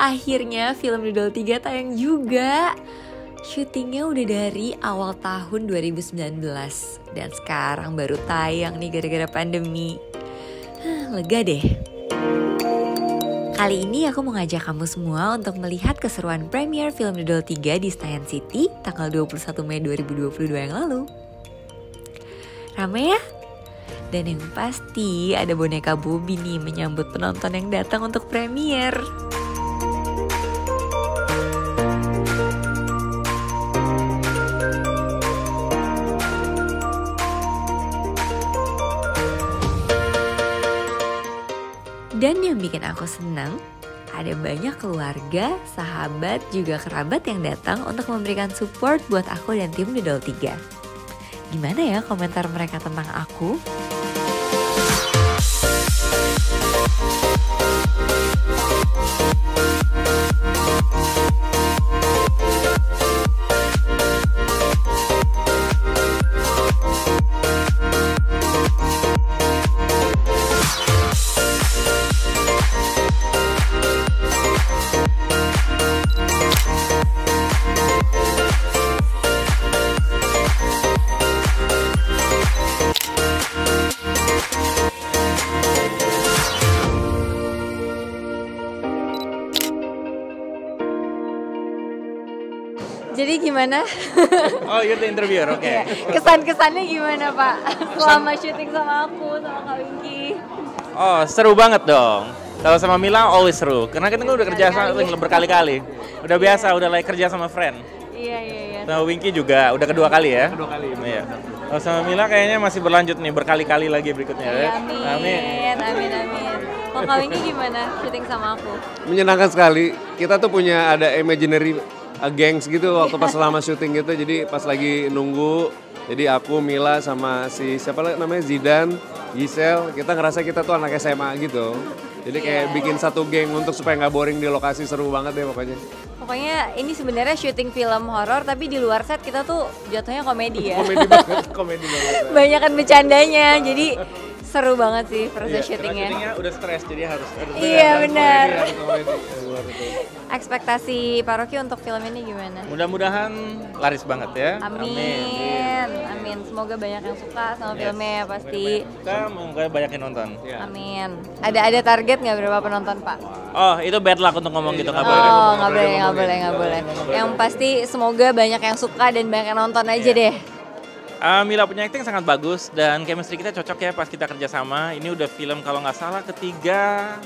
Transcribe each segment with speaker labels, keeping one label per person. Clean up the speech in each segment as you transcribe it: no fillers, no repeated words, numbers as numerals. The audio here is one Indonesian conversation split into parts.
Speaker 1: Akhirnya film The Doll 3 tayang juga. Syutingnya udah dari awal tahun 2019 dan sekarang baru tayang nih gara-gara pandemi. Lega deh. Kali ini aku mau ngajak kamu semua untuk melihat keseruan premier film The Doll 3 di Senayan City tanggal 21 Mei 2022 yang lalu. Rame ya? Dan yang pasti ada boneka Bobby nih menyambut penonton yang datang untuk premier. Dan yang bikin aku senang, ada banyak keluarga, sahabat, juga kerabat yang datang untuk memberikan support buat aku dan tim The Doll 3. Gimana ya komentar mereka tentang aku? Jadi gimana?
Speaker 2: Oh, you're the interviewer, oke. Okay.
Speaker 1: Kesan-kesannya gimana Pak? Selama syuting sama aku, sama Kak Winky.
Speaker 2: Oh, seru banget dong. Kalau sama Mila always seru, karena kita udah kerja sama berkali-kali. Udah biasa, udah kerja sama friend.
Speaker 1: Iya.
Speaker 2: Sama Winky juga, udah kedua kali ya?
Speaker 3: Kedua kali.
Speaker 2: Iya. Kalau sama Mila kayaknya masih berlanjut nih, berkali-kali lagi berikutnya.
Speaker 1: Iya, amin. Kalau Kak Winky gimana syuting sama aku?
Speaker 3: Menyenangkan sekali. Kita tuh punya ada imaginary gangs gitu waktu pas selama syuting gitu. Jadi pas lagi nunggu, jadi aku, Mila, sama si siapa namanya Zidan, Giselle, kita ngerasa kita tuh anak SMA gitu. Jadi kayak bikin satu geng untuk supaya nggak boring di lokasi, seru banget deh pokoknya.
Speaker 1: Pokoknya ini sebenarnya syuting film horor tapi di luar set kita tuh jatuhnya komedi ya.
Speaker 3: komedi banget.
Speaker 1: Banyakan bercandanya, jadi seru banget sih proses syutingnya.
Speaker 2: Syutingnya udah stres, jadi harus
Speaker 1: Iya benar.
Speaker 3: Ekspektasi
Speaker 1: Ekspektasi Pak Rocky untuk film ini gimana?
Speaker 2: Mudah-mudahan laris banget ya.
Speaker 1: Amin. Semoga banyak yang suka sama filmnya ya pasti.
Speaker 2: Semoga banyak yang nonton.
Speaker 1: Amin. Ada target nggak berapa penonton Pak?
Speaker 2: Oh, itu bad luck untuk ngomong gitu, nggak boleh.
Speaker 1: Oh, nggak boleh. Yang pasti semoga banyak yang suka dan banyak yang nonton aja deh.
Speaker 2: Mila punya acting sangat bagus dan chemistry kita cocok ya pas kita kerja sama. Ini udah film kalau nggak salah ketiga.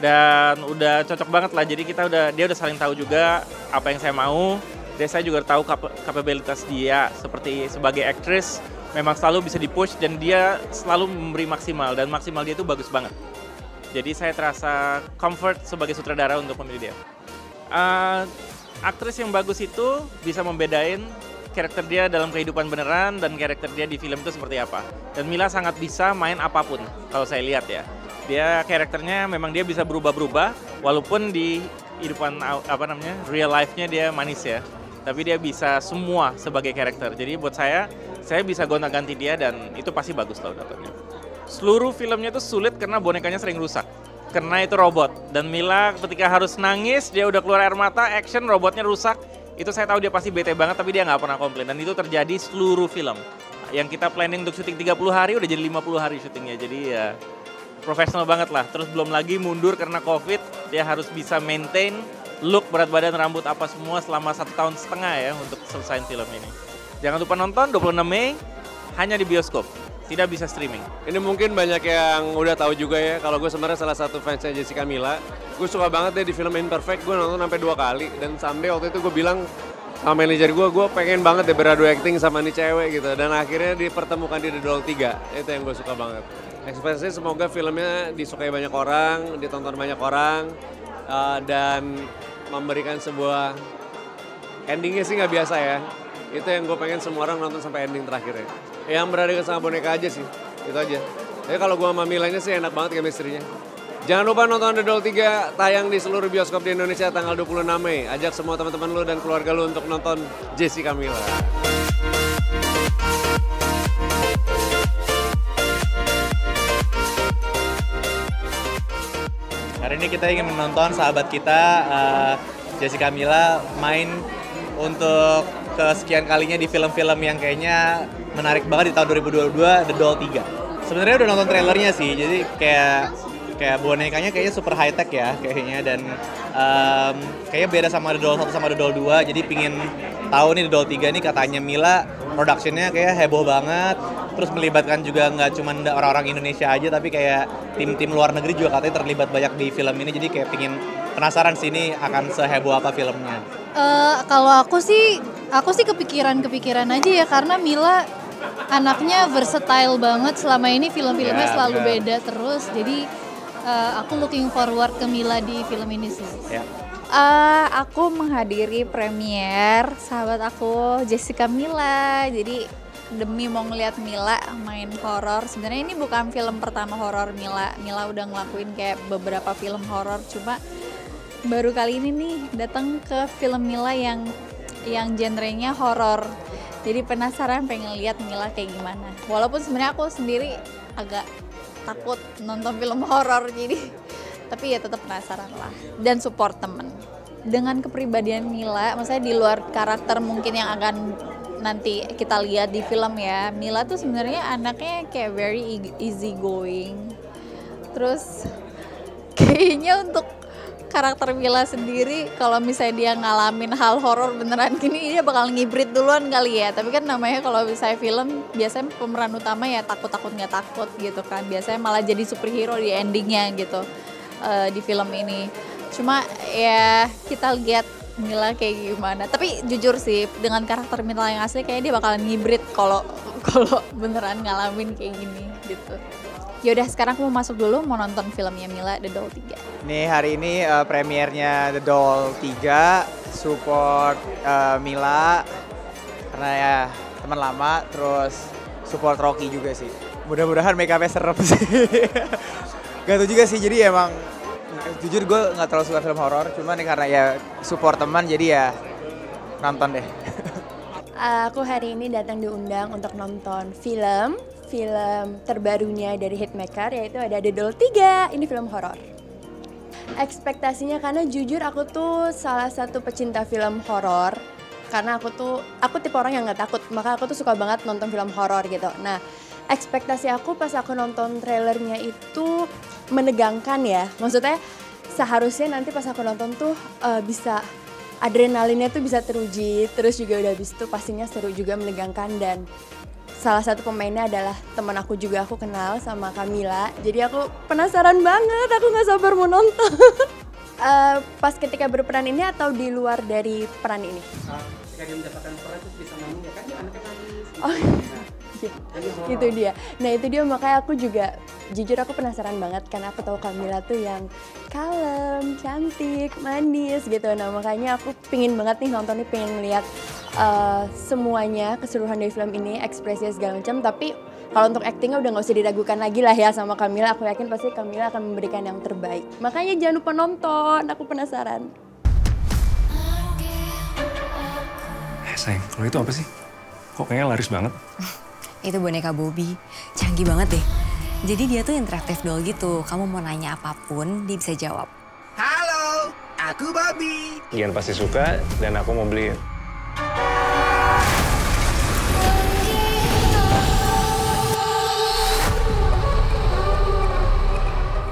Speaker 2: Dan udah cocok banget lah, jadi dia udah saling tahu juga apa yang saya mau. Dan saya juga tahu kapabilitas dia seperti sebagai aktris memang selalu bisa di-push dan dia selalu memberi maksimal dan maksimal dia itu bagus banget. Jadi saya terasa comfort sebagai sutradara untuk memilih dia. Aktris yang bagus itu bisa membedain karakter dia dalam kehidupan beneran dan karakter dia di film itu seperti apa. Dan Mila sangat bisa main apapun kalau saya lihat ya. Dia karakternya memang dia bisa berubah-berubah walaupun di kehidupan real life-nya dia manis ya. Tapi dia bisa semua sebagai karakter. Jadi buat saya bisa gonta-ganti dia dan itu pasti bagus loh dapatnya. Seluruh filmnya itu sulit karena bonekanya sering rusak. Karena itu robot. Dan Mila ketika harus nangis, dia udah keluar air mata, action robotnya rusak. Itu saya tahu dia pasti bete banget tapi dia nggak pernah komplain. Dan itu terjadi seluruh film. Yang kita planning untuk syuting 30 hari udah jadi 50 hari syutingnya. Jadi ya profesional banget lah. Terus belum lagi mundur karena COVID, dia harus bisa maintain look, berat badan, rambut apa semua selama 1,5 tahun ya untuk selesai film ini. Jangan lupa nonton 26 Mei hanya di bioskop, tidak bisa streaming.
Speaker 3: Ini mungkin banyak yang udah tahu juga ya, kalau gue sebenarnya salah satu fansnya Jessica Mila. Gue suka banget deh di film Imperfect, gue nonton sampai 2 kali. Dan someday waktu itu gue bilang sama manajer gue pengen banget deh beradu acting sama nih cewek gitu. Dan akhirnya dipertemukan di The Doll 3, itu yang gue suka banget. Ekspektasi semoga filmnya disukai banyak orang, ditonton banyak orang, dan memberikan sebuah endingnya sih nggak biasa ya. Itu yang gue pengen semua orang nonton sampai ending terakhirnya. Yang berada sama boneka aja sih, itu aja. Tapi kalau gue sama Milanya sih enak banget chemistry-nya. Jangan lupa nonton The Doll 3 tayang di seluruh bioskop di Indonesia tanggal 26 Mei. Ajak semua teman-teman lu dan keluarga lu untuk nonton Jessica Mila.
Speaker 4: Hari ini kita ingin menonton sahabat kita Jessica Mila main untuk kesekian kalinya di film-film yang kayaknya menarik banget di tahun 2022, The Doll 3. Sebenarnya udah nonton trailernya sih, jadi kayak bonekanya kayaknya super high tech ya kayaknya, dan kayaknya beda sama The Doll 1 sama The Doll 2, jadi pingin tahu nih The Doll 3 nih katanya Mila productionnya kayak heboh banget, terus melibatkan juga nggak cuma orang-orang Indonesia aja tapi kayak tim-tim luar negeri juga katanya terlibat banyak di film ini, jadi kayak pingin penasaran sih ini akan seheboh apa filmnya.
Speaker 5: Kalau aku sih kepikiran aja ya, karena Mila anaknya versatile banget, selama ini film-filmnya selalu beda terus, jadi aku looking forward ke Mila di film ini sih.
Speaker 6: Aku menghadiri premier sahabat aku Jessica Mila, jadi demi mau ngeliat Mila main horor. Sebenarnya ini bukan film pertama horor Mila udah ngelakuin kayak beberapa film horor, cuma baru kali ini nih datang ke film Mila yang genrenya horor. Jadi penasaran pengen lihat Mila kayak gimana. Walaupun sebenarnya aku sendiri agak takut nonton film horor, jadi tapi ya tetap penasaran lah dan support temen. Dengan kepribadian Mila, maksudnya di luar karakter mungkin yang akan nanti kita lihat di film ya, Mila tuh sebenarnya anaknya kayak very easy going. Terus kayaknya untuk karakter Mila sendiri, kalau misalnya dia ngalamin hal horor beneran gini, dia bakal ngibrit duluan kali ya. Tapi kan namanya kalau misalnya film, biasanya pemeran utama ya takut-takut nggak takut gitu kan. Biasanya malah jadi superhero di endingnya gitu di film ini. Cuma ya kita lihat Mila kayak gimana. Tapi jujur sih, dengan karakter Mila yang asli kayaknya dia bakalan ngibrit kalau beneran ngalamin kayak gini gitu. Yaudah, sekarang aku mau masuk dulu, mau nonton filmnya Mila, The Doll 3.
Speaker 7: Nih hari ini premiernya The Doll 3, support Mila karena ya teman lama, terus support Rocky juga sih. Mudah-mudahan make up-nya serem sih. Gak tau juga sih, jadi emang jujur gue gak terlalu suka film horor, cuman nih karena ya support teman jadi ya nonton deh.
Speaker 8: Aku hari ini datang diundang untuk nonton film terbarunya dari Hitmaker, yaitu ada The Doll 3. Ini film horor. Ekspektasinya, karena jujur aku tuh salah satu pecinta film horor, karena aku tipe orang yang nggak takut, maka aku tuh suka banget nonton film horor gitu. Nah, ekspektasi aku pas aku nonton trailernya itu menegangkan ya, maksudnya seharusnya nanti pas aku nonton tuh bisa adrenalinnya tuh bisa teruji, terus juga udah habis itu pastinya seru juga, menegangkan, dan salah satu pemainnya adalah teman aku juga, aku kenal sama Camila, jadi aku penasaran banget, aku nggak sabar mau nonton. Pas ketika berperan ini atau di luar dari peran ini? Ketika dia mendapatkan peran terus bisa nangis ya kan, dia anaknya nangis. Oh itu dia. Nah itu dia, makanya aku juga jujur aku penasaran banget karena aku tahu Camila tuh yang kalem, cantik, manis gitu. Nah makanya aku pingin banget nih nonton nih, pengen lihat semuanya, keseluruhan dari film ini, ekspresinya segala macam. Tapi kalau untuk aktingnya udah nggak usah diragukan lagi lah ya sama Camila. Aku yakin pasti Camila akan memberikan yang terbaik. Makanya jangan lupa nonton, aku penasaran.
Speaker 9: Sayang, kalau itu apa sih? Kok kayaknya laris banget?
Speaker 1: Itu boneka Bobby, canggih banget deh. Jadi dia tuh interaktif doll gitu, kamu mau nanya apapun, dia bisa jawab.
Speaker 10: Halo, aku Bobby.
Speaker 9: Gian pasti suka dan aku mau beliin.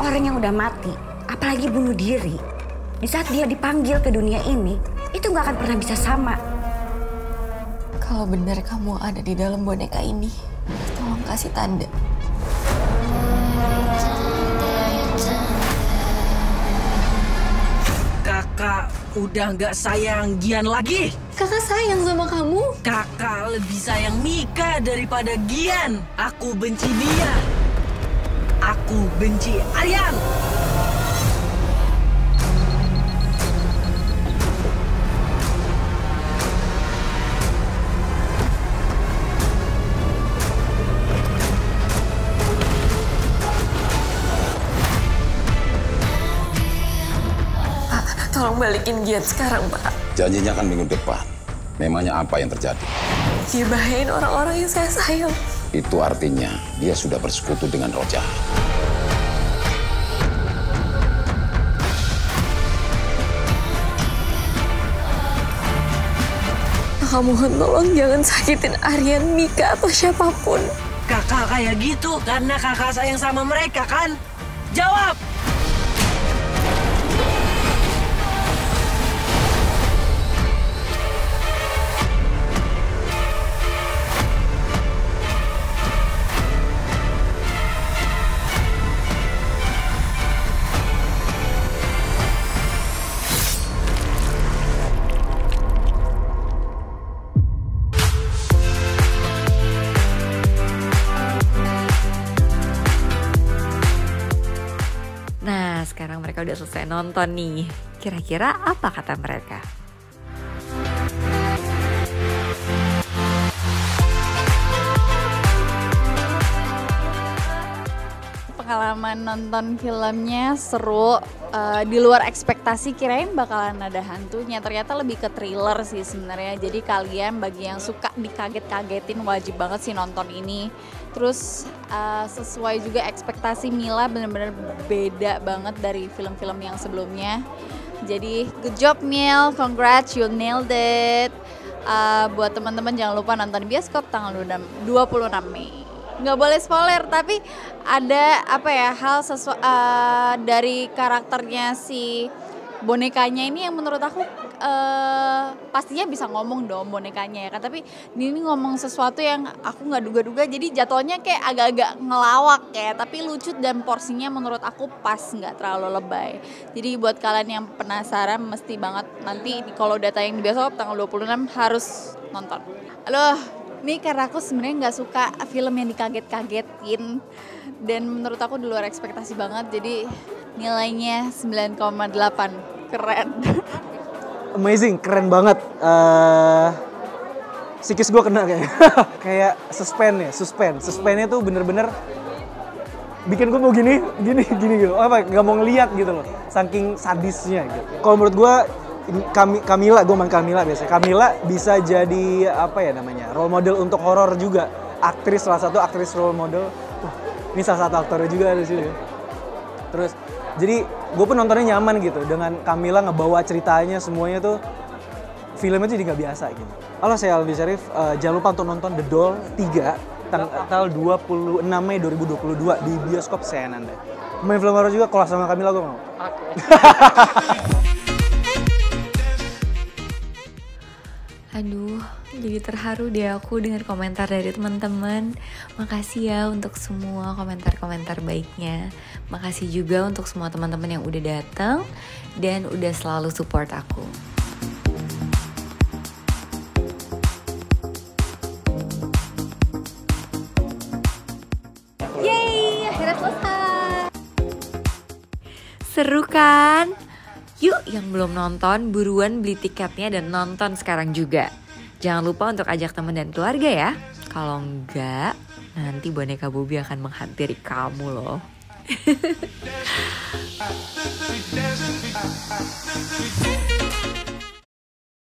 Speaker 11: Orang yang udah mati, apalagi bunuh diri, di saat dia dipanggil ke dunia ini, itu nggak akan pernah bisa sama.
Speaker 1: Kalau benar kamu ada di dalam boneka ini, tolong kasih tanda.
Speaker 10: Kakak udah nggak sayang Gian lagi.
Speaker 1: Kakak sayang sama kamu.
Speaker 10: Kakak lebih sayang Mika daripada Gian. Aku benci dia. Aku benci Aryan.
Speaker 1: Tolong balikin Gian sekarang, Pak.
Speaker 12: Janjinya kan minggu depan. Memangnya apa yang terjadi?
Speaker 1: Dia bahayain orang-orang yang saya sayang.
Speaker 12: Itu artinya dia sudah bersekutu dengan roh jahat.
Speaker 1: Kakak mohon tolong jangan sakitin Aryan, Mika, atau siapapun.
Speaker 10: Kakak kayak gitu karena kakak sayang sama mereka kan? Jawab!
Speaker 1: Nah, sekarang mereka udah selesai nonton nih. Kira-kira apa kata mereka?
Speaker 6: Pengalaman nonton filmnya seru, di luar ekspektasi, kirain bakalan ada hantunya, ternyata lebih ke thriller sih sebenarnya. Jadi kalian bagi yang suka dikaget-kagetin wajib banget sih nonton ini. Terus sesuai juga ekspektasi, Mila bener-bener beda banget dari film-film yang sebelumnya. Jadi good job Mil, congrats, you nailed it. Buat teman-teman jangan lupa nonton di bioskop tanggal 26 Mei. Nggak boleh spoiler, tapi ada hal dari karakternya si bonekanya ini yang menurut aku pastinya bisa ngomong dong bonekanya ya kan, tapi ini ngomong sesuatu yang aku nggak duga-duga, jadi jatuhnya kayak agak-agak ngelawak ya, tapi lucu dan porsinya menurut aku pas, nggak terlalu lebay. Jadi buat kalian yang penasaran mesti banget nanti kalau udah tayang di bioskop tanggal 26 harus nonton. Aduh, ini karena aku sebenarnya nggak suka film yang dikaget-kagetin dan menurut aku di luar ekspektasi banget, jadi nilainya 9,8, keren.
Speaker 13: Amazing, keren banget. Psikis gue kena kayaknya. Kayak suspense-nya tuh bener-bener bikin gue mau gini gitu. Gak mau ngeliat gitu loh, saking sadisnya gitu. Kalau menurut gue Camila, gue main Camila biasanya. Camila bisa jadi role model untuk horor juga. Salah satu aktris role model. Ini salah satu aktornya juga di sini. Terus jadi gue pun nontonnya nyaman gitu dengan Camila ngebawa ceritanya semuanya tuh, filmnya jadi nggak biasa gitu. Halo, saya Aldi Syarif. Jangan lupa untuk nonton The Doll 3 tanggal 26 Mei 2022 di bioskop CNN. Main film horor juga, kalau sama Camila gue mau.
Speaker 1: Aduh, jadi terharu deh aku dengan komentar dari teman-teman. Makasih ya untuk semua komentar-komentar baiknya. Makasih juga untuk semua teman-teman yang udah datang dan udah selalu support aku.
Speaker 5: Yeay, akhirnya selesai.
Speaker 1: Seru kan? Yuk yang belum nonton buruan beli tiketnya dan nonton sekarang juga. Jangan lupa untuk ajak teman dan keluarga ya. Kalau enggak, nanti boneka Bobby akan menghampiri kamu loh.